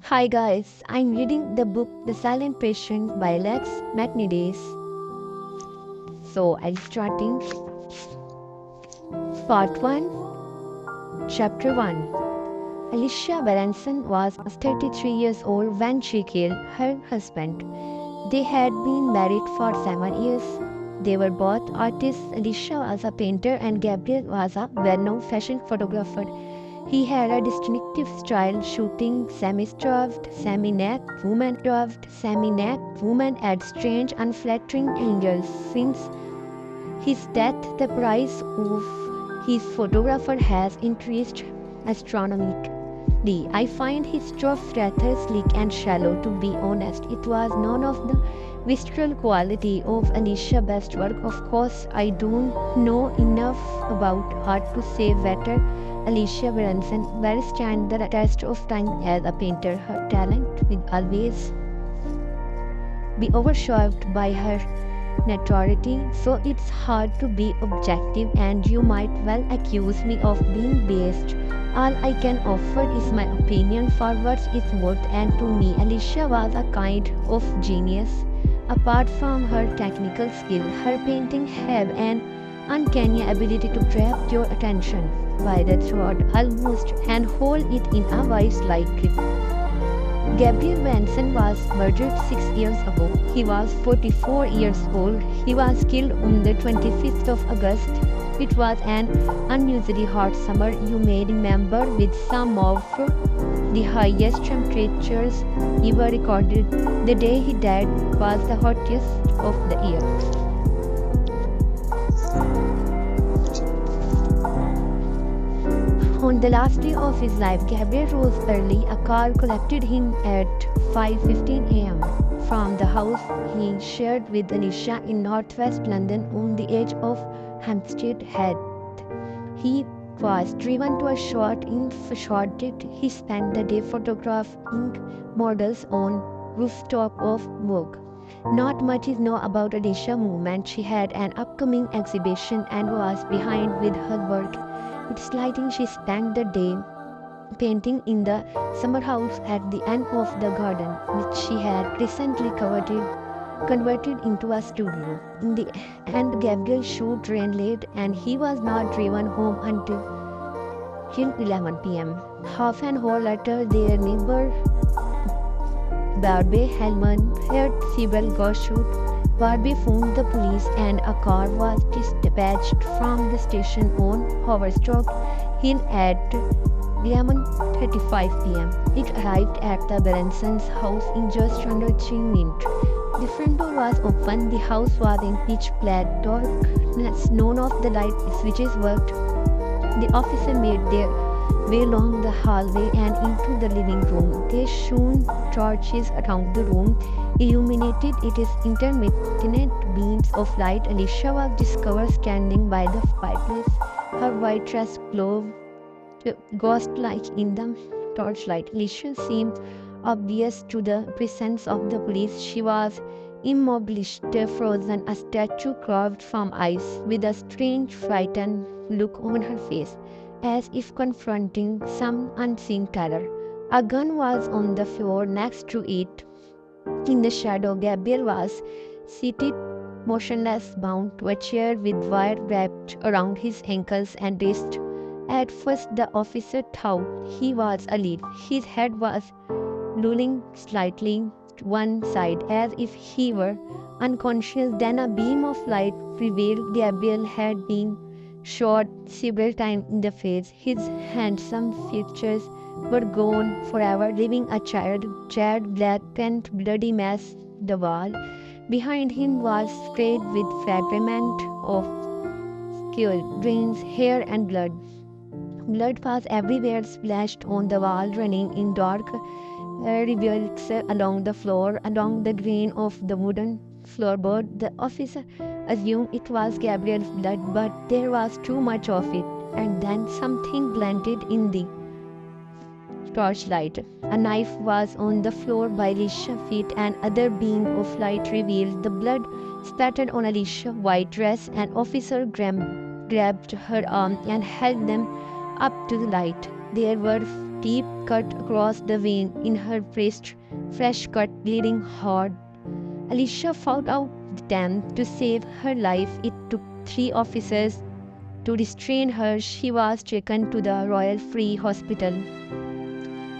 Hi guys, I'm reading the book The Silent Patient by Michaelides. So I'm starting part 1, chapter 1. Alicia Barenson was 33 years old when she killed her husband. They had been married for 7 years. They were both artists. Alicia was a painter and Gabriel was a well-known fashion photographer. He had a distinctive style, shooting semi-starved, semi-naked women at strange, unflattering angles. Since his death, the price of his photographer has increased astronomically. I find his stuff rather sleek and shallow, to be honest. It was none of the visceral quality of Alicia's best work. Of course, I don't know enough about art to say whether Alicia Barenson will stand the test of time as a painter. Her talent will always be overshadowed by her notoriety, so it's hard to be objective, and you might well accuse me of being biased. All I can offer is my opinion for what it's worth, and to me, Alicia was a kind of genius. Apart from her technical skill, her paintings have an uncanny ability to grab your attention by the throat almost and hold it in a vice-like grip. Gabriel Benson was murdered 6 years ago. He was 44 years old. He was killed on the 25th of August. It was an unusually hot summer. You may remember, with some of the highest temperatures ever recorded. The day he died was the hottest of the year. On the last day of his life, Gabriel rose early. A car collected him at 5:15 a.m. from the house he shared with Alicia in northwest London on the edge of Hampstead Heath. He was driven to a shop in Shoreditch. He spent the day photographing models on rooftop of Vogue. Not much is known about Alicia's movement. She had an upcoming exhibition and was behind with her work. It's lighting. She spent the day painting in the summer house at the end of the garden, which she had recently converted into a studio. In the end, Gabriel's shoot ran late, and he was not driven home until 11 p.m. Half an hour later, their neighbor Barbie Hellman heard several gunshots. Barbie phoned the police, and a car was dispatched from the station on Haverstock Hill at 11:35 p.m. It arrived at the Barensons' house in just under 3 minutes. The front door was open. The house was in pitch black darkness. None of the light switches worked. The officer made their way along the hallway and into the living room. They shone torches around the room, illuminated its intermittent beams of light. Alicia was discovered standing by the fireplace. Her white dress glowed ghost-like in the torchlight. Alicia seemed oblivious to the presence of the police. She was immobilized, frozen, a statue carved from ice, with a strange, frightened look on her face, as if confronting some unseen terror. A gun was on the floor next to it. In the shadow, Gabriel was seated motionless, bound to a chair with wire wrapped around his ankles and wrists. At first, the officer thought he was asleep. His head was lolling slightly to one side, as if he were unconscious. Then a beam of light revealed Gabriel had been shot several times in the face. His handsome features were gone forever, leaving a charred black and bloody mess. The wall behind him was sprayed with fragments of skull, drains, hair, and blood. Blood was everywhere, splashed on the wall, running in dark rivulets along the floor, along the grain of the wooden floorboard. The officer assumed it was Gabriel's blood, but there was too much of it. And then something blended in the torchlight. A knife was on the floor by Alicia's feet. Another beam of light revealed the blood spattered on Alicia's white dress. An officer grabbed her arm and held them up to the light. There were deep cut across the vein in her wrist, fresh cut, bleeding hard. Alicia fought out the attempt to save her life. It took 3 officers to restrain her. She was taken to the Royal Free Hospital.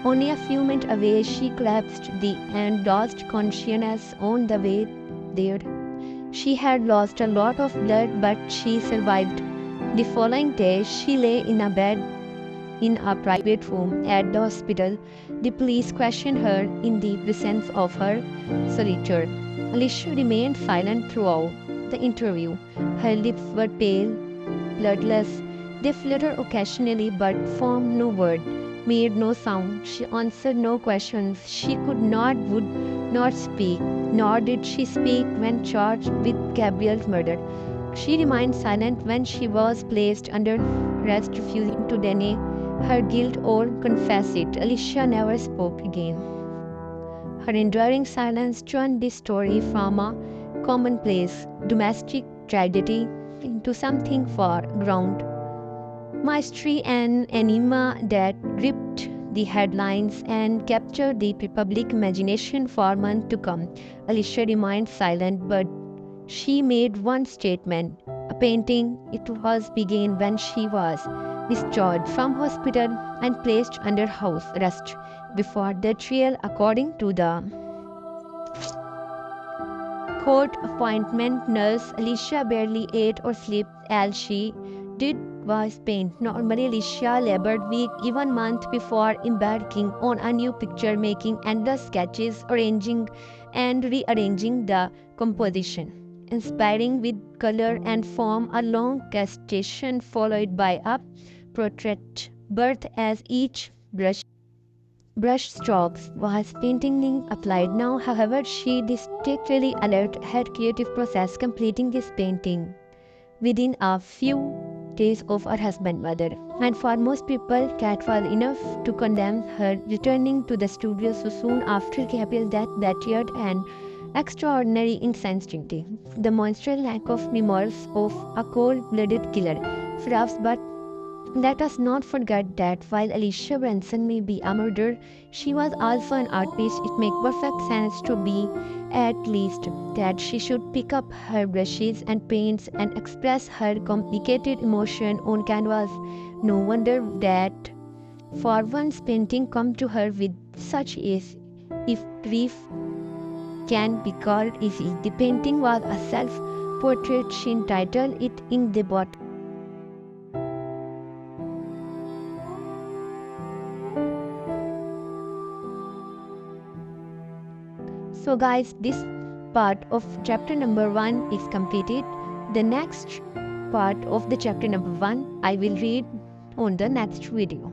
Only a few minutes away, she collapsed and lost consciousness on the way there. She had lost a lot of blood, but she survived. The following day, she lay in a bed in a private room at the hospital. The police questioned her in the presence of her solicitor. Alicia remained silent throughout the interview. Her lips were pale, bloodless. They fluttered occasionally but formed no word, made no sound. She answered no questions. She would not speak, nor did she speak when charged with Gabriel's murder. She remained silent when she was placed under arrest, refusing to deny her guilt or confess it. Alicia never spoke again. Her enduring silence turned this story from a commonplace domestic tragedy into something far ground, mystery and enigma that gripped the headlines and captured the public imagination for months to come. Alicia remained silent, but she made one statement. A painting. It was began when she was discharged from hospital and placed under house arrest before the trial. According to the court appointment nurse, Alicia barely ate or slept. All she did was paint. Normally, Alicia labored week, even month before embarking on a new picture, making endless sketches, arranging and rearranging the composition, inspiring with color and form. A long gestation followed by a portrait birth as each brush strokes was paintingly applied. Now, however, she distinctly alert her creative process, completing this painting within a few days of her husband's murder. And for most people, that was enough to condemn her. Returning to the studio so soon after Gabriel's death that year, an extraordinary insensitivity, the monstrous lack of remorse of a cold-blooded killer. Perhaps, but let us not forget that while Alicia Barenson may be a murderer, she was also an artist. It makes perfect sense to be, at least, that she should pick up her brushes and paints and express her complicated emotion on canvas. No wonder that for once painting come to her with such ease, if grief can be called easy. The painting was a self-portrait. She entitled it in the bottom. So guys, this part of chapter number 1 is completed. The next part of the chapter number 1 I will read on the next video.